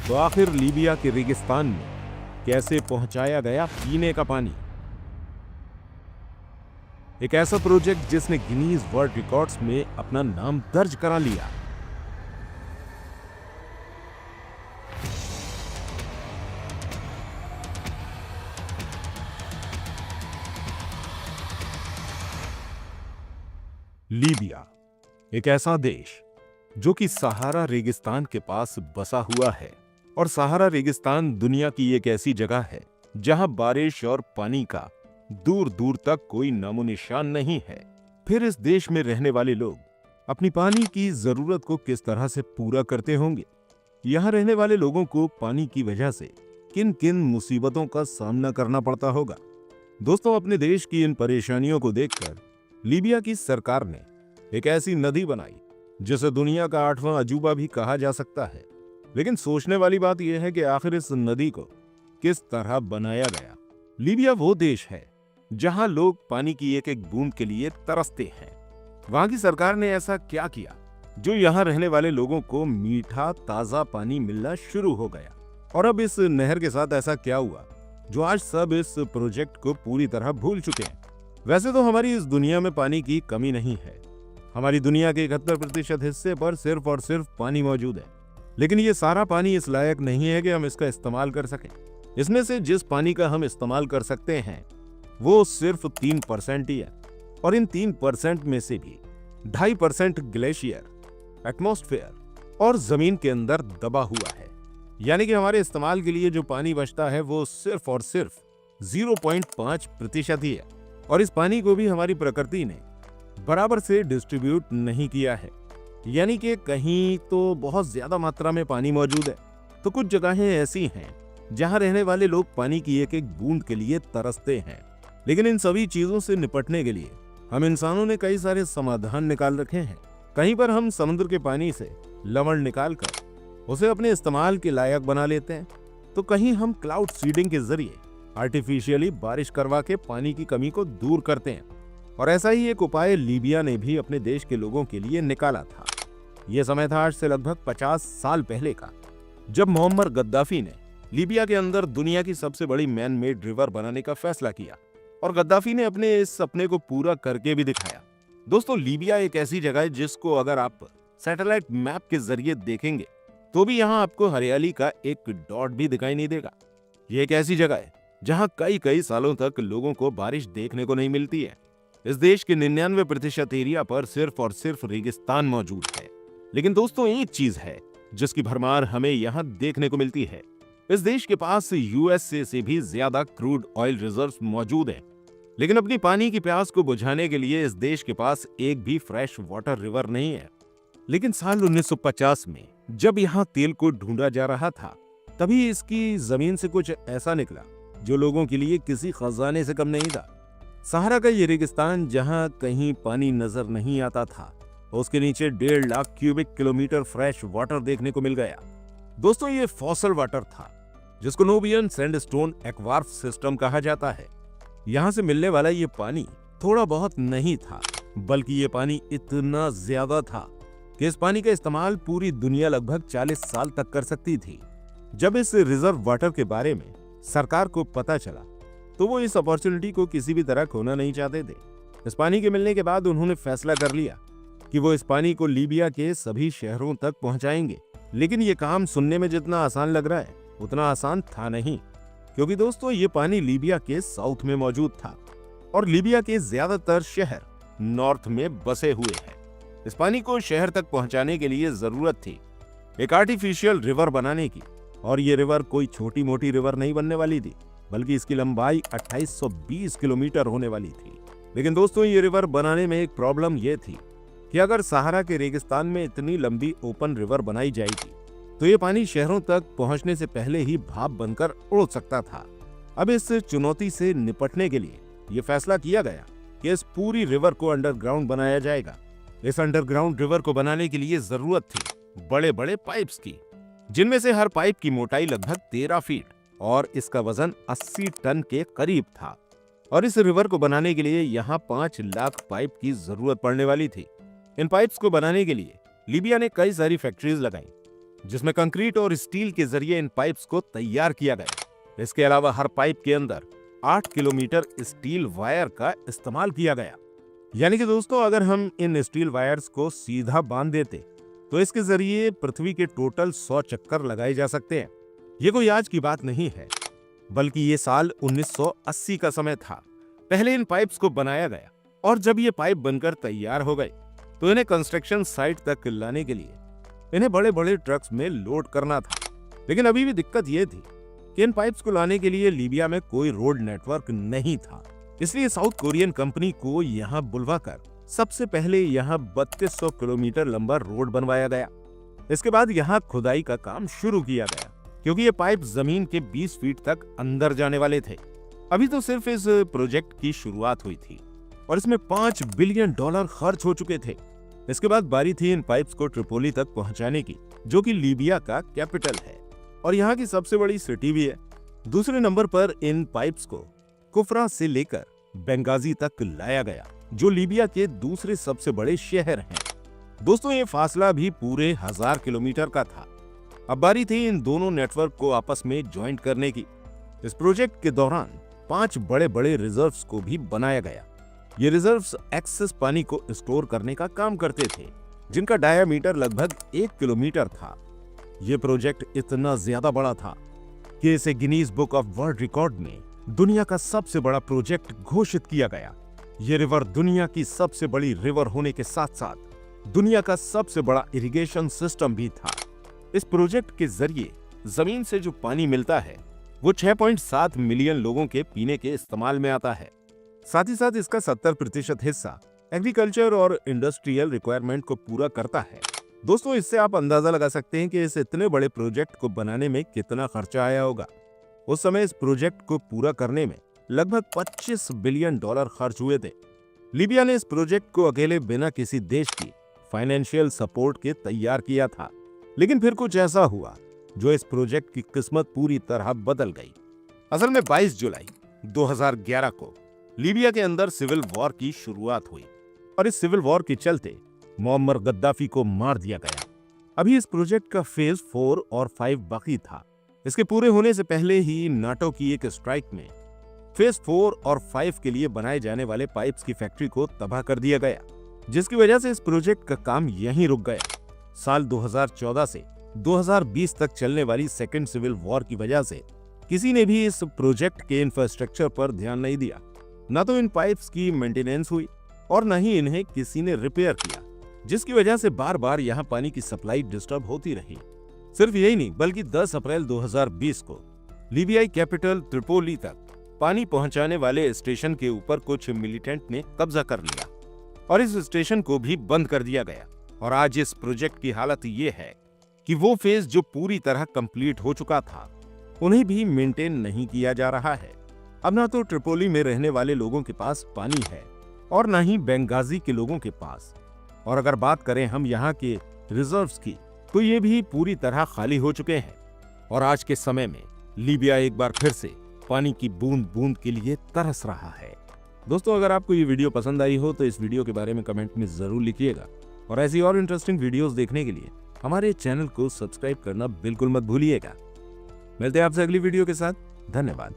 तो आखिर लीबिया के रेगिस्तान में कैसे पहुंचाया गया पीने का पानी? एक ऐसा प्रोजेक्ट जिसने गिनीज वर्ल्ड रिकॉर्ड्स में अपना नाम दर्ज करा लिया। लीबिया एक ऐसा देश जो कि सहारा रेगिस्तान के पास बसा हुआ है, और सहारा रेगिस्तान दुनिया की एक ऐसी जगह है जहां बारिश और पानी का दूर दूर तक कोई नामो निशान नहीं है। फिर इस देश में रहने वाले लोग अपनी पानी की जरूरत को किस तरह से पूरा करते होंगे? यहां रहने वाले लोगों को पानी की वजह से किन किन मुसीबतों का सामना करना पड़ता होगा? दोस्तों, अपने देश की इन परेशानियों को देखकर लीबिया की सरकार ने एक ऐसी नदी बनाई जिसे दुनिया का 8वां अजूबा भी कहा जा सकता है। लेकिन सोचने वाली बात यह है कि आखिर इस नदी को किस तरह बनाया गया। लीबिया वो देश है जहां लोग पानी की एक एक बूंद के लिए तरसते हैं। वहां की सरकार ने ऐसा क्या किया जो यहां रहने वाले लोगों को मीठा ताजा पानी मिलना शुरू हो गया? और अब इस नहर के साथ ऐसा क्या हुआ जो आज सब इस प्रोजेक्ट को पूरी तरह भूल चुके हैं? वैसे तो हमारी इस दुनिया में पानी की कमी नहीं है। हमारी दुनिया के 71% हिस्से पर सिर्फ और सिर्फ पानी मौजूद है। लेकिन ये सारा पानी इस लायक नहीं है कि हम इसका इस्तेमाल कर सकें। इसमें से जिस पानी का हम इस्तेमाल कर सकते हैं वो सिर्फ 3% ही है, और इन 3% में से भी 2.5% ग्लेशियर, एटमॉस्फेयर और जमीन के अंदर दबा हुआ है। यानी कि हमारे इस्तेमाल के लिए जो पानी बचता है वो सिर्फ और सिर्फ 0.5% ही है, और इस पानी को भी हमारी प्रकृति ने बराबर से डिस्ट्रीब्यूट नहीं किया है। यानी कि कहीं तो बहुत ज्यादा मात्रा में पानी मौजूद है, तो कुछ जगहें ऐसी हैं जहां रहने वाले लोग पानी की एक एक बूंद के लिए तरसते हैं। लेकिन इन सभी चीजों से निपटने के लिए हम इंसानों ने कई सारे समाधान निकाल रखे हैं। कहीं पर हम समुद्र के पानी से लवण निकालकर उसे अपने इस्तेमाल के लायक बना लेते हैं, तो कहीं हम क्लाउड सीडिंग के जरिए आर्टिफिशियली बारिश करवा के पानी की कमी को दूर करते हैं। और ऐसा ही एक उपाय लीबिया ने भी अपने देश के लोगों के लिए निकाला था। यह समय था आज से लगभग 50 साल पहले का, जब मोहम्मद गद्दाफी ने लीबिया के अंदर दुनिया की सबसे बड़ी मैन मेड रिवर बनाने का फैसला किया, और गद्दाफी ने अपने इस सपने को पूरा करके भी दिखाया। दोस्तों, लीबिया एक ऐसी जगह है जिसको अगर आप सैटेलाइट मैप के जरिए देखेंगे तो भी यहाँ आपको हरियाली का एक डॉट भी दिखाई नहीं देगा। यह एक ऐसी जगह है जहाँ कई कई सालों तक लोगों को बारिश देखने को नहीं मिलती है। इस देश के 99% एरिया पर सिर्फ और सिर्फ रेगिस्तान मौजूद है। लेकिन दोस्तों, एक चीज है जिसकी भरमार हमें यहाँ देखने को मिलती है। इस देश के पास यूएसए से भी ज्यादा क्रूड ऑयल रिजर्व्स मौजूद हैं। लेकिन अपनी पानी की प्यास को बुझाने के लिए इस देश के पास एक भी फ्रेश वाटर रिवर नहीं है। लेकिन साल 1950 में जब यहाँ तेल को ढूंढा जा रहा था, तभी इसकी जमीन से कुछ ऐसा निकला जो लोगों के लिए किसी खजाने से कम नहीं था। सहारा का ये रेगिस्तान जहां कहीं पानी नजर नहीं आता था, उसके नीचे 1.5 lakh cubic kilometre fresh water देखने को मिल गया। दोस्तों, ये फॉसल वाटर था जिसको नोबियन सैंडस्टोन एक्वार्फ सिस्टम कहा जाता है। यहां से मिलने वाला ये पानी थोड़ा बहुत नहीं था, बल्कि ये पानी इतना ज्यादा था कि इस पानी का इस्तेमाल पूरी दुनिया लगभग 40 साल तक कर सकती थी। जब इस रिजर्व वाटर के बारे में सरकार को पता चला तो वो इस अपॉर्चुनिटी को किसी भी तरह खोना नहीं चाहते थे। इस पानी के मिलने के बाद उन्होंने फैसला कर लिया कि वो इस पानी को लीबिया के सभी शहरों तक पहुंचाएंगे। लेकिन ये काम सुनने में जितना आसान लग रहा है उतना आसान था नहीं, क्योंकि दोस्तों, ये पानी लीबिया के साउथ में मौजूद था और लीबिया के ज्यादातर शहर नॉर्थ में बसे हुए हैं। इस पानी को शहर तक पहुंचाने के लिए जरूरत थी एक आर्टिफिशियल रिवर बनाने की, और ये रिवर कोई छोटी मोटी रिवर नहीं बनने वाली थी, बल्कि इसकी लंबाई 2820 किलोमीटर होने वाली थी। लेकिन दोस्तों, ये रिवर बनाने में एक प्रॉब्लम ये थी कि अगर सहारा के रेगिस्तान में इतनी लंबी ओपन रिवर बनाई जाएगी तो ये पानी शहरों तक पहुंचने से पहले ही भाप बनकर उड़ सकता था। अब इस चुनौती से निपटने के लिए ये फैसला किया गया कि इस पूरी रिवर को अंडरग्राउंड बनाया जाएगा। इस अंडरग्राउंड रिवर को बनाने के लिए जरूरत थी बड़े बड़े पाइप्स की, जिनमें से हर पाइप की मोटाई लगभग 13 फीट और इसका वजन 80 टन के करीब था। और इस रिवर को बनाने के लिए यहाँ 5 लाख पाइप की जरूरत पड़ने वाली थी। इन पाइप्स को बनाने के लिए लीबिया ने कई सारी फैक्ट्रीज लगाई, जिसमें कंक्रीट और स्टील के जरिए इन पाइप्स को तैयार किया गया। इसके अलावा हर पाइप के अंदर 8 किलोमीटर स्टील वायर का इस्तेमाल किया गया। यानी कि दोस्तों, अगर हम इन स्टील वायर्स को सीधा बांध देते तो इसके जरिए पृथ्वी के टोटल 100 चक्कर लगाए जा सकते हैं। ये कोई आज की बात नहीं है, बल्कि ये साल 1980 का समय था। पहले इन पाइप्स को बनाया गया और जब ये पाइप बनकर तैयार हो गए तो इन्हें कंस्ट्रक्शन साइट तक लाने के लिए इन्हें बड़े बड़े ट्रक्स में लोड करना था। लेकिन अभी भी दिक्कत ये थी कि इन पाइप्स को लाने के लिए लीबिया में कोई रोड नेटवर्क नहीं था। इसलिए साउथ कोरियन कंपनी को यहाँ बुलवाकर सबसे पहले यहाँ 3200 किलोमीटर लंबा रोड बनवाया गया। इसके बाद यहाँ खुदाई का काम शुरू किया गया, क्योंकि ये पाइप जमीन के 20 फीट तक अंदर जाने वाले थे। अभी तो सिर्फ इस प्रोजेक्ट की शुरुआत हुई थी और इसमें $5 बिलियन खर्च हो चुके थे। इसके बाद बारी थी इन पाइप्स को ट्रिपोली तक पहुंचाने की, जो कि लीबिया का कैपिटल है और यहाँ की सबसे बड़ी सिटी भी है। दूसरे नंबर पर इन पाइप्स को कुफरा से लेकर बेंगाजी तक लाया गया, जो लीबिया के दूसरे सबसे बड़े शहर हैं। दोस्तों, ये फासला भी पूरे 1000 किलोमीटर का था। अब बारी थी इन दोनों नेटवर्क को आपस में ज्वाइंट करने की। इस प्रोजेक्ट के दौरान 5 बड़े बड़े रिजर्व्स को भी बनाया गया। ये रिजर्व्स एक्सेस पानी को स्टोर करने का काम करते थे, जिनका डायामीटर लगभग 1 किलोमीटर था। ये प्रोजेक्ट इतना ज्यादा बड़ा था कि इसे Guinness book of world record में दुनिया का सबसे बड़ा प्रोजेक्ट घोषित किया गया। ये रिवर दुनिया की सबसे बड़ी रिवर होने के साथ साथ दुनिया का सबसे बड़ा इरिगेशन सिस्टम भी था। इस प्रोजेक्ट के जरिए जमीन से जो पानी मिलता है वो 6.7 मिलियन लोगों के पीने के इस्तेमाल में आता है। साथ ही साथ इसका 70% हिस्सा एग्रीकल्चर और इंडस्ट्रियल रिक्वायरमेंट को पूरा करता है। दोस्तों, इससे आप अंदाजा लगा सकते हैं कि इस इतने बड़े प्रोजेक्ट को बनाने में कितना खर्चा आया होगा। उस समय इस प्रोजेक्ट को पूरा करने में लगभग $25 बिलियन खर्च हुए थे। लीबिया ने इस प्रोजेक्ट को अकेले बिना किसी देश की फाइनेंशियल सपोर्ट के तैयार किया था। लेकिन फिर कुछ ऐसा हुआ जो इस प्रोजेक्ट की किस्मत पूरी तरह बदल गई। असल में 22 जुलाई 2011 को लीबिया के अंदर सिविल वॉर की शुरुआत हुई और इस सिविल वॉर के चलते मुअम्मर गद्दाफी को मार दिया गया। अभी इस प्रोजेक्ट का फेज 4 और 5 बाकी था। इसके पूरे होने से पहले ही नाटो की एक स्ट्राइक में फेज 4 और 5 के लिए बनाए जाने वाले पाइप्स की फैक्ट्री को तबाह कर दिया गया, जिसकी वजह से इस प्रोजेक्ट का काम यहीं रुक गया। साल 2014 से 2020 तक चलने वाली सेकेंड सिविल वॉर की वजह से किसी ने भी इस प्रोजेक्ट के इंफ्रास्ट्रक्चर पर ध्यान नहीं दिया। न तो इन पाइप्स की मेंटेनेंस हुई और न ही इन्हें किसी ने रिपेयर किया, जिसकी वजह से बार बार यहाँ पानी की सप्लाई डिस्टर्ब होती रही। सिर्फ यही नहीं, बल्कि 10 अप्रैल 2020 को लीबियाई कैपिटल त्रिपोली तक पानी पहुंचाने वाले स्टेशन के ऊपर कुछ मिलिटेंट ने कब्जा कर लिया और इस स्टेशन को भी बंद कर दिया गया। और आज इस प्रोजेक्ट की हालत ये है कि वो फेज जो पूरी तरह कंप्लीट हो चुका था, उन्हें भी मेंटेन नहीं किया जा रहा है। अब ना तो ट्रिपोली में रहने वाले लोगों के पास पानी है और ना ही बेंगाजी के लोगों के पास। और अगर बात करें हम यहाँ के रिजर्व्स की, तो ये भी पूरी तरह खाली हो चुके हैं। और आज के समय में लीबिया एक बार फिर से पानी की बूंद बूंद के लिए तरस रहा है। दोस्तों, अगर आपको ये वीडियो पसंद आई हो तो इस वीडियो के बारे में कमेंट में जरूर लिखिएगा और ऐसी और इंटरेस्टिंग वीडियोस देखने के लिए हमारे चैनल को सब्सक्राइब करना बिल्कुल मत भूलिएगा। मिलते हैं आपसे अगली वीडियो के साथ। धन्यवाद।